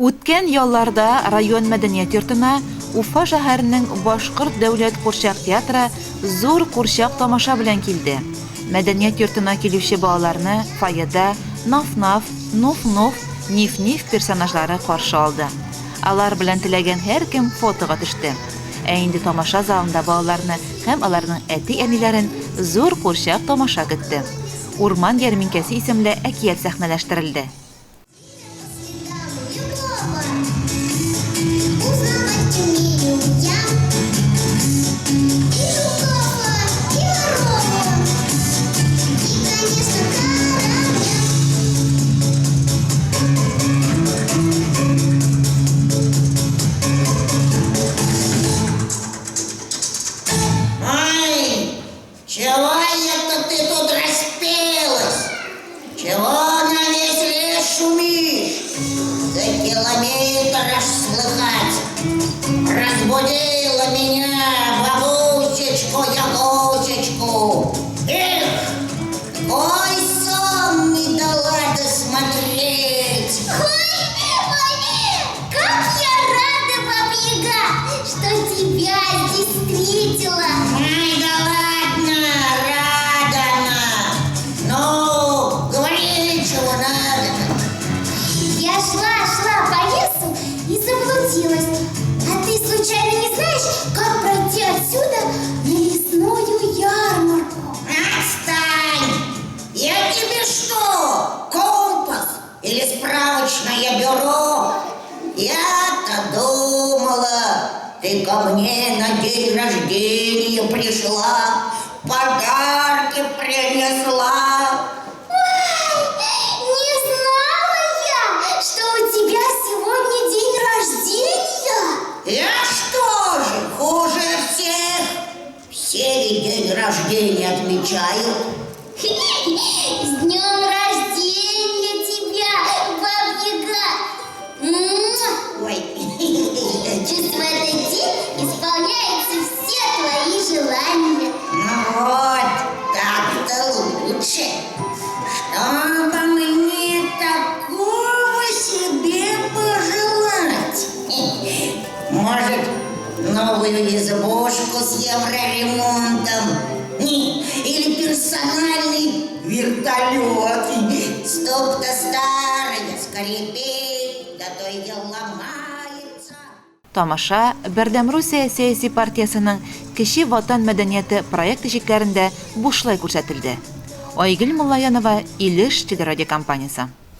Үткән ялларда район мәдәният йортына Уфа шәһәренең Башкорт дәүләт курчак театры зур курчак тамаша белән килде. Мәдәният йортына килүче балаларны фойеда Наф-Наф, Нуф-Нуф, Ниф-Ниф персонажлары каршы алды. Алар белән теләгән һәркем фотога төште. Ә инде тамаша залында балаларны һәм аларның әти-әниләрен зур курчак тамаша көтте. Урман ярминкәсе исемле әкият сәхнәләштерелде. Чего это ты тут распелась? Чего на весь лес шумишь? За километр аж слыхать. Разбудила меня бабусечку-ягусечку. Эх, ой, сон не дала досмотреть. Ой, маме, как я рада, Баба-Яга, что тебя здесь встретила. Ай, да ладно, рада она. Ну, говори, чего надо. Я шла по лесу и заблудилась. А ты случайно не знаешь, как пройти отсюда на лесную ярмарку? Отстань! Я тебе что, компас или справочное бюро? Я-то думала, ты ко мне на день рождения пришла, подарки принесла. Ой, не знала я, что у тебя сегодня день рождения. Я что же, хуже всех? Все ведь день рождения отмечают. С днем рождения тебя, Баба-Яга! Ой, Пусть в этот день исполняются все твои желания. ну вот, так-то лучше. Чтобы мне такого себе пожелать? Может, новую избушку с евроремонтом? Или персональный вертолет? Ступ-то старая, скрипит, да то и дело ломается. Тамаша Бердәм Русия сәяси партиясының Кече ватан мәдәнияте проект ишекләрендә бушлай күрсәтелде. Айгөл Муллаянова, Илеш телерадиокомпаниясе.